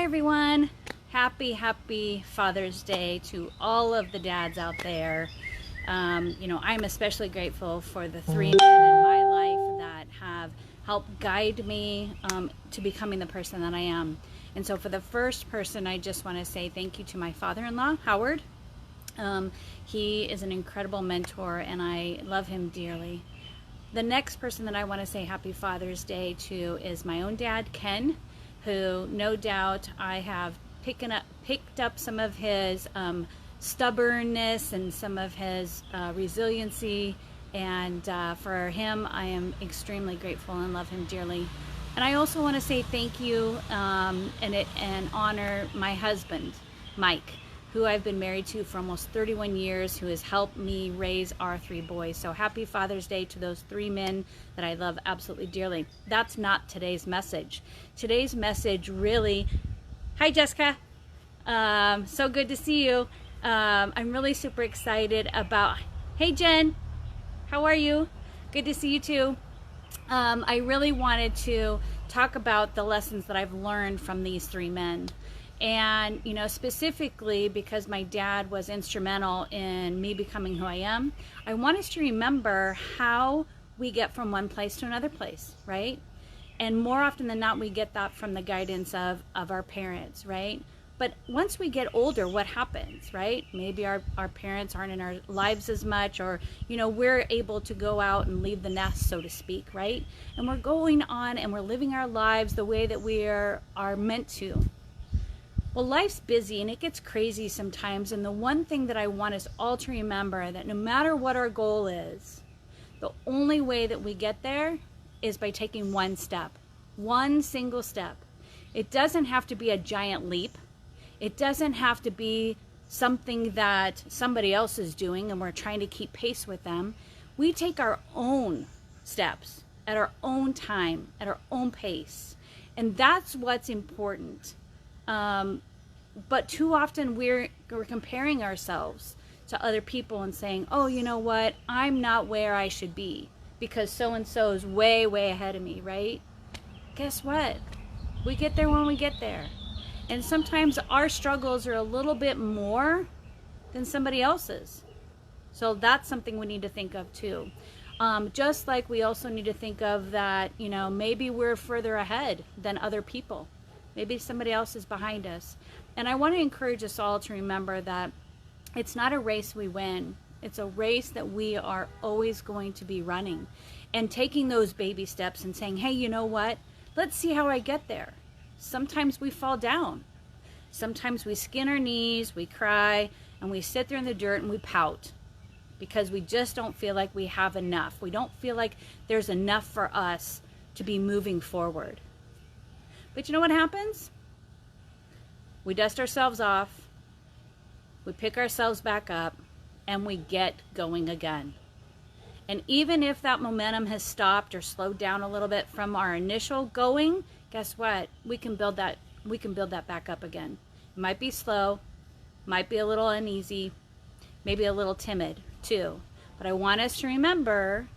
everyone. Happy Father's Day to all of the dads out there. I'm especially grateful for the three men in my life that have helped guide me to becoming the person that I am. And so for the first person, I just want to say thank you to my father-in-law, Howard. He is an incredible mentor and I love him dearly. The next person that I want to say happy Father's Day to is my own dad, Ken, who no doubt I have picked up some of his stubbornness and some of his resiliency, and for him I am extremely grateful and love him dearly. And I also want to say thank you and honor my husband, Mike, who I've been married to for almost 31 years, who has helped me raise our three boys. So happy Father's Day to those three men that I love absolutely dearly. That's not today's message. Today's message really, hi Jessica, so good to see you. I'm really super excited about, hey Jen, how are you? Good to see you too. I really wanted to talk about the lessons that I've learned from these three men. And, specifically because my dad was instrumental in me becoming who I am, I want us to remember how we get from one place to another place, right? And more often than not, we get that from the guidance of our parents, right? But once we get older, what happens, right? Maybe our parents aren't in our lives as much, or, we're able to go out and leave the nest, so to speak, right? And we're going on and we're living our lives the way that we are meant to. Well, life's busy and it gets crazy sometimes, and the one thing that I want us all to remember, that no matter what our goal is, the only way that we get there is by taking one step, one single step. It doesn't have to be a giant leap. It doesn't have to be something that somebody else is doing and we're trying to keep pace with them. We take our own steps at our own time, at our own pace, and that's what's important. But too often we're comparing ourselves to other people and saying, oh, you know what, I'm not where I should be because so-and-so is way ahead of me, right? Guess what? We get there when we get there. And sometimes our struggles are a little bit more than somebody else's. So that's something we need to think of too. Just like we also need to think of that, maybe we're further ahead than other people. Maybe somebody else is behind us. And I want to encourage us all to remember that it's not a race we win. It's a race that we are always going to be running. And taking those baby steps and saying, hey, you know what? Let's see how I get there. Sometimes we fall down. Sometimes we skin our knees, we cry, and we sit there in the dirt and we pout because we just don't feel like we have enough. We don't feel like there's enough for us to be moving forward. But you know what happens? We dust ourselves off, we pick ourselves back up, and we get going again. And even if that momentum has stopped or slowed down a little bit from our initial going, guess what? We can build that back up again. It might be slow, might be a little uneasy, maybe a little timid too. But I want us to remember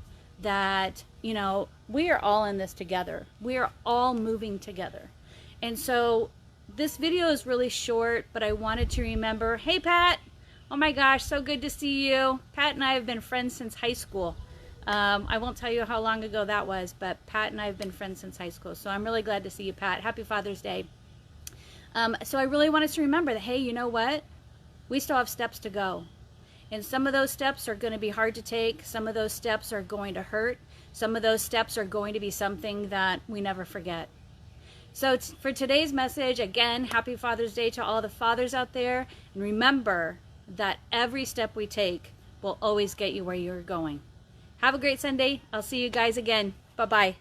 that, we are all in this together. We are all moving together. And so this video is really short, but I wanted to remember, hey Pat, oh my gosh, so good to see you. Pat and I have been friends since high school. I won't tell you how long ago that was, but Pat and I have been friends since high school. So I'm really glad to see you, Pat. Happy Father's Day. So I really want us to remember that, hey, you know what? We still have steps to go. And some of those steps are going to be hard to take. Some of those steps are going to hurt. Some of those steps are going to be something that we never forget. So for today's message, again, happy Father's Day to all the fathers out there. And remember that every step we take will always get you where you're going. Have a great Sunday. I'll see you guys again. Bye-bye.